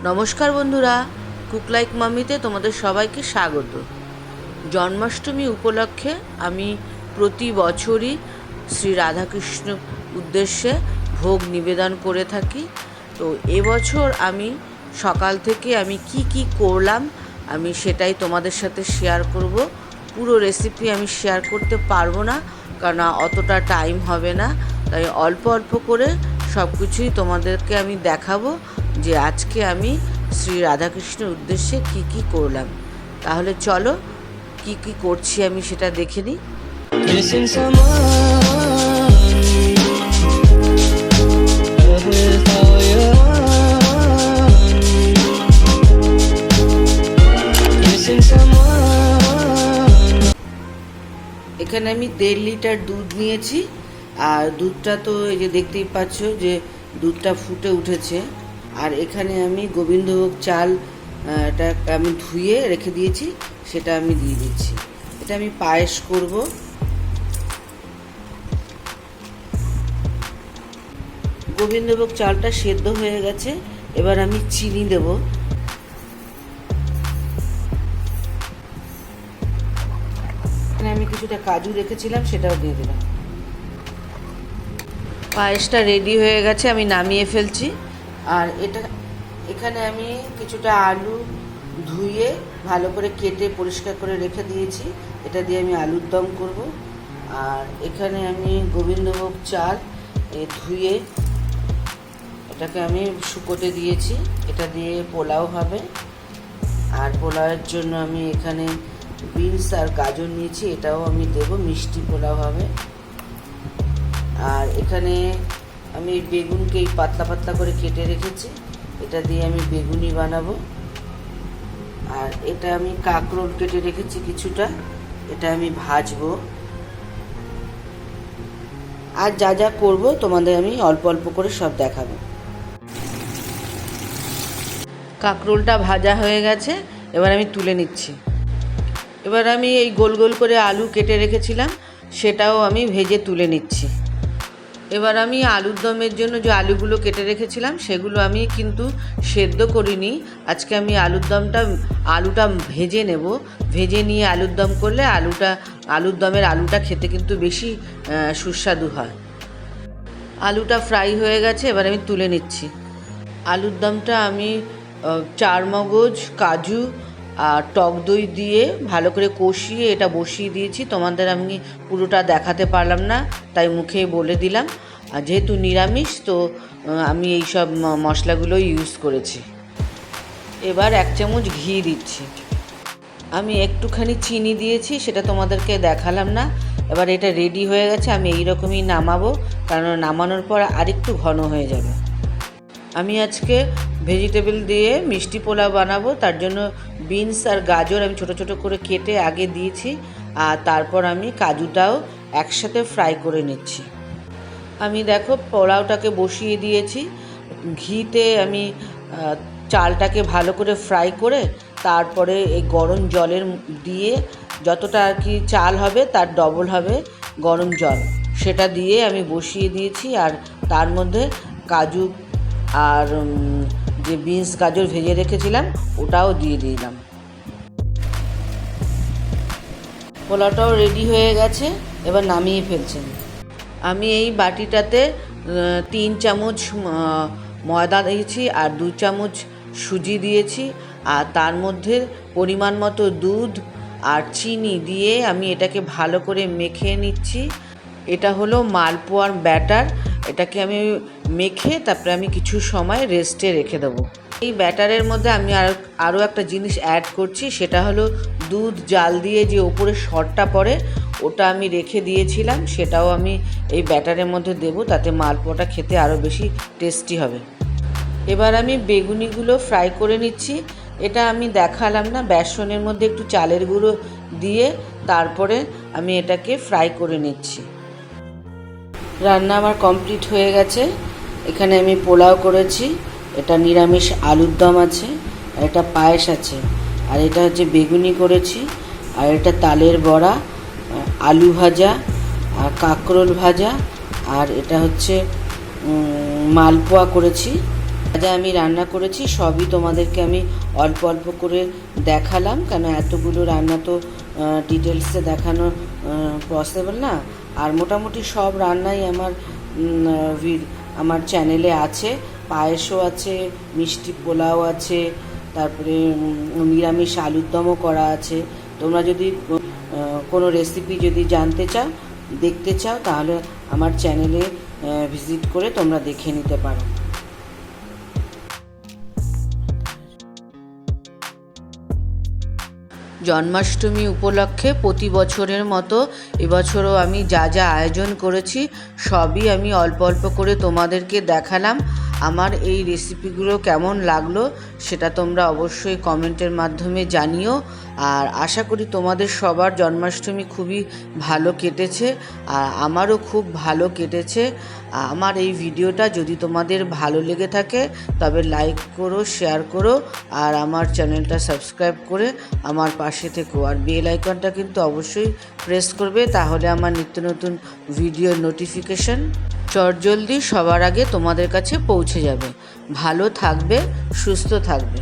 নমস্কার বন্ধুরা, cook like মাম্মিতে তোমাদের সবাইকে স্বাগত। জন্মাষ্টমী উপলক্ষে আমি প্রতি বছরই শ্রী রাধাকৃষ্ণ উদ্দেশ্যে ভোগ নিবেদন করে থাকি। তো এবছর আমি সকাল থেকে আমি কি করলাম আমি সেটাই তোমাদের সাথে শেয়ার করব। পুরো রেসিপি আমি শেয়ার করতে পারবো না, কারণ অতটা টাইম হবে না, তাই অল্প অল্প করে সব কিছুই তোমাদেরকে আমি দেখাবো যে আজকে আমি শ্রী রাধাকৃষ্ণের উদ্দেশ্যে কি করলাম। তাহলে চলো কি করছি আমি সেটা দেখে নিই। এখানে আমি 1.5 লিটার দুধ নিয়েছি, আর দুধটা তো এই যে দেখতেই পাচ্ছ যে দুধটা ফুটে উঠেছে। আর এখানে আমি গোবিন্দভোগ চাল এটা আমি ধুয়ে রেখে দিয়েছি, সেটা আমি দিয়ে দিচ্ছি। এটা আমি পায়েস করব। গোবিন্দভোগ চালটা সেদ্ধ হয়ে গেছে, এবার আমি চিনি দেব। এখানে আমি কিছুটা কাজু রেখেছিলাম, সেটাও দিয়ে দিলাম। পায়েসটা রেডি হয়ে গেছে, আমি নামিয়ে ফেলছি। আর এখানে আমি কিছুটা আলু ধুয়ে ভালো করে কেটে পরিষ্কার করে রেখে দিয়েছি, এটা দিয়ে আমি আলুর দম করব। আর এখানে আমি গোবিন্দভোগ চাল ধুয়ে এটাকে আমি শুকোতে দিয়েছি, এটা দিয়ে পোলাও হবে। আর পোলাওয়ের জন্য আমি এখানে বিনস আর গাজর নিয়েছি, এটাও আমি দেব, মিষ্টি পোলাও হবে। আর এখানে আমি বেগুনকে এই পাতলা পাতলা করে কেটে রেখেছি, এটা দিয়ে আমি বেগুনি বানাবো। আর এটা আমি কাঁকরোল কেটে রেখেছি কিছুটা, এটা আমি ভাজবো। আর যা যা করবো তোমাদের আমি অল্প অল্প করে সব দেখাবো। কাঁকরোলটা ভাজা হয়ে গেছে, এবার আমি তুলে নিচ্ছি। এবার আমি এই গোল গোল করে আলু কেটে রেখেছিলাম, সেটাও আমি ভেজে তুলে নিচ্ছি। এবার আমি আলুর দমের জন্য যে আলুগুলো কেটে রেখেছিলাম সেগুলো আমি কিন্তু সেদ্ধ করিনি। আজকে আমি আলুটা ভেজে নেব। ভেজে নিয়ে আলুর দম করলে আলুর দমের আলুটা খেতে কিন্তু বেশি সুস্বাদু হয়। আলুটা ফ্রাই হয়ে গেছে, এবার আমি তুলে নিচ্ছি। আলুর দমটা আমি চারমগজ, কাজু আর টক দই দিয়ে ভালো করে কষিয়ে এটা বসিয়ে দিয়েছি। তোমাদের আমি পুরোটা দেখাতে পারলাম না, তাই মুখেই বলে দিলাম। আর যেহেতু নিরামিষ, তো আমি এই সব মশলাগুলো ইউজ করেছি। এবার 1 চামচ ঘি দিচ্ছি। আমি একটুখানি চিনি দিয়েছি, সেটা তোমাদেরকে দেখালাম না। এবার এটা রেডি হয়ে গেছে, আমি এই রকমই নামাবো, কারণ নামানোর পর আরেকটু ঘন হয়ে যাবে। আমি আজকে ভেজিটেবল দিয়ে মিষ্টি পোলাও বানাবো, তার জন্য বিনস আর গাজর আমি ছোট ছোট করে কেটে আগে দিয়েছি, আর তারপর আমি কাজুটাও একসাথে ফ্রাই করে নিচ্ছি। আমি দেখো পোলাওটাকে বসিয়ে দিয়েছি। ঘিতে আমি চালটাকে ভালো করে ফ্রাই করে তারপরে এই গরম জলের দিয়ে যতটা আর কি চাল হবে তার ডবল হবে গরম জল, সেটা দিয়ে আমি বসিয়ে দিয়েছি। আর তার মধ্যে কাজু আর যে বিনস গাজর ভেজে রেখেছিলাম ওটাও দিয়ে দিলাম। পোলাওটাও রেডি হয়ে গেছে, এবার নামিয়ে ফেলছেন। আমি এই বাটিটাতে 3 চামচ ময়দা দিয়েছি আর 2 চামচ সুজি দিয়েছি, আর তার মধ্যে পরিমাণ মতো দুধ আর চিনি দিয়ে আমি এটাকে ভালো করে মেখে নিচ্ছি। এটা হলো মালপোয়ার ব্যাটার। এটাকে আমি মেখে তারপরে আমি কিছু সময় রেস্টে রেখে দেবো। এই ব্যাটারের মধ্যে আমি আরও একটা জিনিস অ্যাড করছি, সেটা হলো দুধ জাল দিয়ে যে ওপরে সরটা পড়ে ওটা আমি রেখে দিয়েছিলাম, সেটাও আমি এই ব্যাটারের মধ্যে দেবো, তাতে মালপোয়াটা খেতে আরও বেশি টেস্টি হবে। এবার আমি বেগুনিগুলো ফ্রাই করে নিচ্ছি। এটা আমি দেখালাম না, বেসনের মধ্যে একটু চালের গুঁড়ো দিয়ে তারপরে আমি এটাকে ফ্রাই করে নিচ্ছি। রান্না আমার কমপ্লিট হয়ে গেছে। এখানে আমি পোলাও করেছি, এটা নিরামিষ আলুর দম আছে, আর এটা পায়েস আছে, আর এটা হচ্ছে বেগুনি করেছি, আর এটা তালের বড়া, আলু ভাজা, আর কাঁকরোল ভাজা, আর এটা হচ্ছে মালপোয়া করেছি। যা আমি রান্না করেছি সবই তোমাদেরকে আমি অল্প অল্প করে দেখালাম, কেন এতগুলো রান্না তো ডিটেলসে দেখানো পসিবল না। আর মোটামুটি সব রান্নাই আমার চ্যানেলে আছে। পায়েসও আছে, মিষ্টি পোলাও আছে, তারপরে নিরামিষ আলুর দমও করা আছে। তোমরা যদি কোনো রেসিপি যদি জানতে চাও, দেখতে চাও, তাহলে আমার চ্যানেলে ভিজিট করে তোমরা দেখে নিতে পারো। জন্মাষ্টমী উপলক্ষে প্রতি বছরের মতো এবছরও আমি যা যা আয়োজন করেছি সবই আমি অল্প অল্প করে তোমাদেরকে দেখালাম। আমার এই রেসিপিগুলো কেমন লাগলো সেটা তোমরা অবশ্যই কমেন্টের মাধ্যমে জানিও। আর আশা করি তোমাদের সবার জন্মাষ্টমী খুবই ভালো কেটেছে, আর আমারও খুব ভালো কেটেছে। আমার এই ভিডিওটা যদি তোমাদের ভালো লেগে থাকে তবে লাইক করো, শেয়ার করো, আর আমার চ্যানেলটা সাবস্ক্রাইব করে আমার পাশে থেকো। আর বেল আইকনটা কিন্তু অবশ্যই প্রেস করবে, তাহলে আমার নিত্য নতুন ভিডিওর নোটিফিকেশন চটজলদি সবার আগে তোমাদের কাছে পৌঁছে যাবে। ভালো থাকবে, সুস্থ থাকবে।